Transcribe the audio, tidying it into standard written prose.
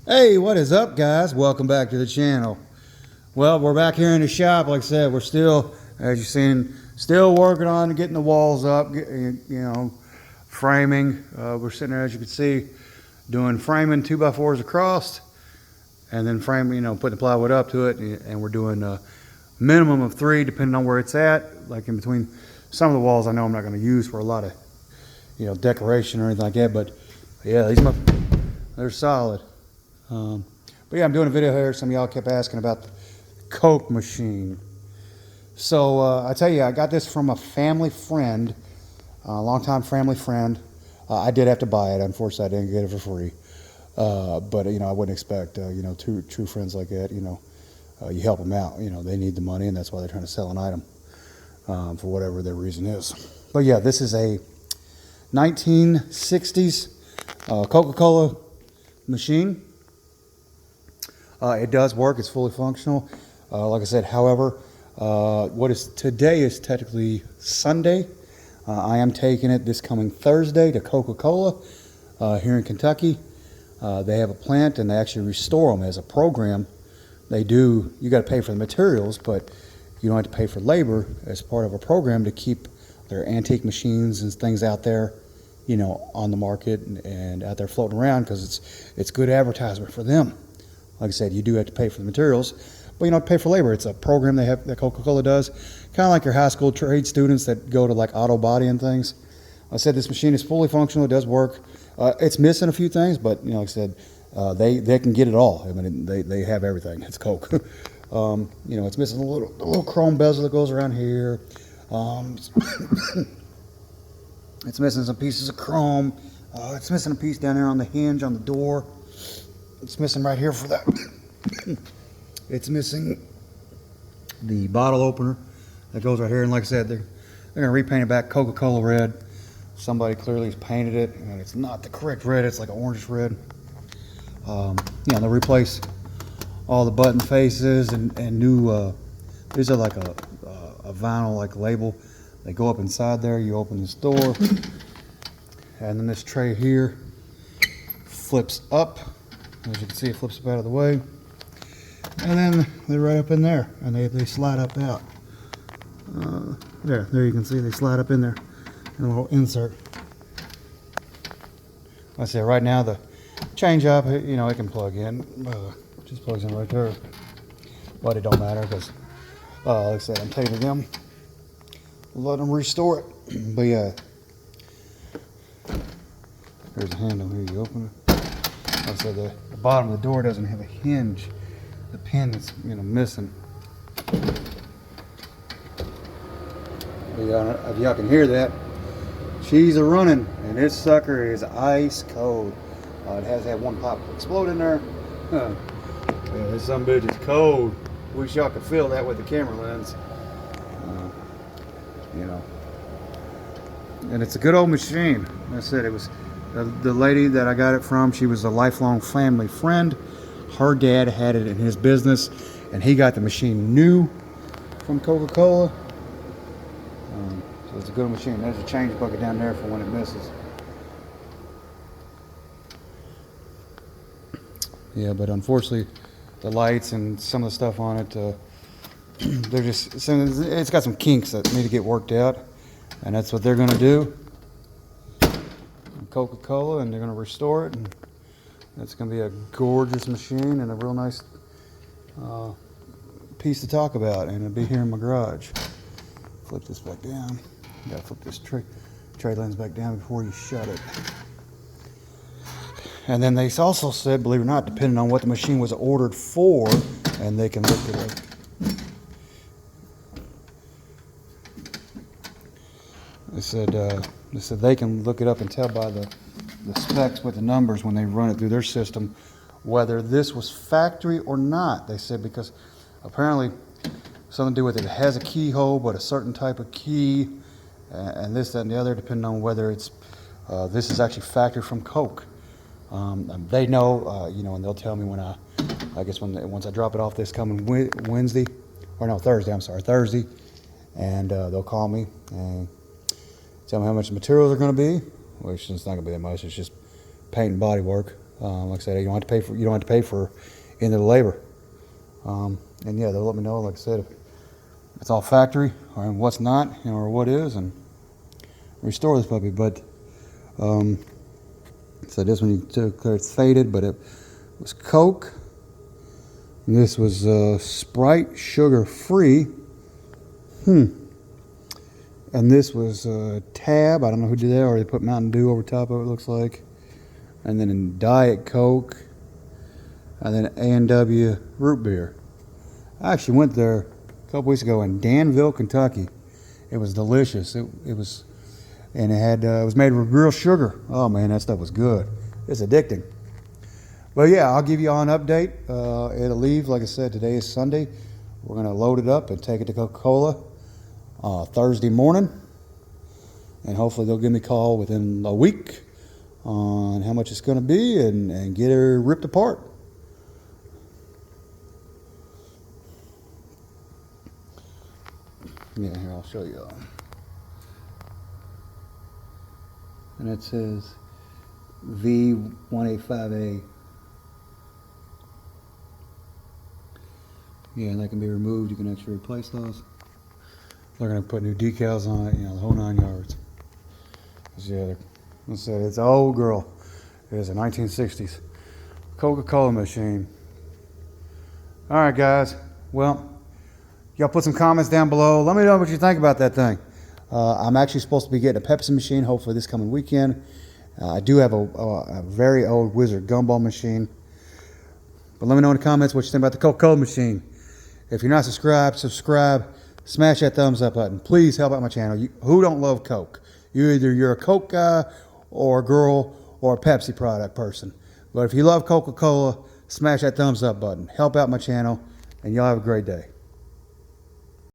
Hey, what is up, guys? Welcome back to the channel. Well, we're back here in the shop. Like I said, we're still, as you've seen, still working on getting the walls up, framing. We're sitting there, as you can see, doing framing 2x4s across, and then framing, putting the plywood up to it, and we're doing a minimum of 3, depending on where it's at. Like in between some of the walls, I know I'm not going to use for a lot of, decoration or anything like that. But yeah, they're solid. But yeah, I'm doing a video here. Some of y'all kept asking about the Coke machine. So I tell you, I got this from a family friend, a longtime family friend. I did have to buy it. Unfortunately, I didn't get it for free. But I wouldn't expect two true friends like that. You help them out. They need the money, and that's why they're trying to sell an item for whatever their reason is. But yeah, this is a 1960s Coca-Cola machine. It does work. It's fully functional. Like I said, however, today is technically Sunday. I am taking it this coming Thursday to Coca-Cola here in Kentucky. They have a plant, and they actually restore them as a program. You got to pay for the materials, but you don't have to pay for labor as part of a program to keep their antique machines and things out there, on the market and out there floating around, because it's good advertisement for them. Like I said, you do have to pay for the materials, but you don't have to pay for labor. It's a program that Coca-Cola does, kind of like your high school trade students that go to like auto body and things. I said this machine is fully functional. It does work. It's missing a few things, but like I said, they can get it all. I mean, they have everything. It's Coke. It's missing a little chrome bezel that goes around here. It's missing some pieces of chrome. It's missing a piece down there on the hinge on the door. It's missing right here for that. It's missing the bottle opener that goes right here. And like I said, they're going to repaint it back Coca-Cola red. Somebody clearly has painted it, and it's not the correct red. It's like an orange red. They'll replace all the button faces and new. These are like a vinyl like label. They go up inside there. You open this door, and then this tray here flips up. As you can see, it flips up out of the way, and then they're right up in there, and they slide up out. There you can see they slide up in there, and a little insert. Like I say, right now the change up, it can plug in, just plugs in right there, but it don't matter because, like I said, I'm taking them, let them restore it. But yeah, there's a handle here. You open it. Like I said, the bottom of the door doesn't have a hinge. The pin is missing. If y'all can hear that, she's a running, and this sucker is ice cold. It has had one pop explode in there. Yeah, this sumbitch is cold. Wish y'all could feel that with the camera lens. And it's a good old machine. Like I said, it was the lady that I got it from. She was a lifelong family friend. Her dad had it in his business, and he got the machine new from Coca-Cola. So it's a good machine. There's a change bucket down there for when it misses. Yeah, but unfortunately, the lights and some of the stuff on it, it's got some kinks that need to get worked out, and that's what they're going to do. Coca-Cola, and they're going to restore it, and it's going to be a gorgeous machine and a real nice piece to talk about, and it'll be here in my garage. Flip this back down. You got to flip this tray lens back down before you shut it. And then they also said, believe it or not, depending on what the machine was ordered for, and they can look at it. They said they can look it up and tell by the specs with the numbers when they run it through their system whether this was factory or not. They said because apparently something to do with it. It has a keyhole, but a certain type of key, and this, that, and the other, depending on whether it's this is actually factory from Coke. They know, and they'll tell me when once I drop it off this coming Thursday. Thursday, and they'll call me and tell me how much materials are going to be, which is not going to be that much. It's just paint and body work. Like I said, you don't have to pay for any of the labor. And yeah, they'll let me know, like I said, if it's all factory or what's not, or what is, and restore this puppy. But so this one you took, it's faded, but it was Coke. This was Sprite, sugar free. And this was Tab. I don't know who did that, or they put Mountain Dew over top of it, looks like. And then in Diet Coke, and then A&W root beer. I actually went there a couple weeks ago in Danville, Kentucky. It was delicious. It was, and it was made with real sugar. Oh man, that stuff was good. It's addicting. But yeah, I'll give you all an update. It'll leave, like I said, today is Sunday. We're gonna load it up and take it to Coca-Cola Thursday morning, and hopefully they'll give me a call within a week on how much it's gonna be and get her ripped apart. Yeah, here, I'll show you. And it says V185A. Yeah, and that can be removed. You can actually replace those. They're going to put new decals on it, the whole 9 yards. Yeah, let's say it's an old girl. It is a 1960s Coca-Cola machine. All right, guys. Well, y'all put some comments down below. Let me know what you think about that thing. I'm actually supposed to be getting a Pepsi machine, hopefully this coming weekend. I do have a very old Wizard gumball machine. But let me know in the comments what you think about the Coca-Cola machine. If you're not subscribed, subscribe. Smash that thumbs up button. Please help out my channel. Who don't love Coke? You're a Coke guy or a girl or a Pepsi product person. But if you love Coca-Cola, smash that thumbs up button. Help out my channel, and y'all have a great day.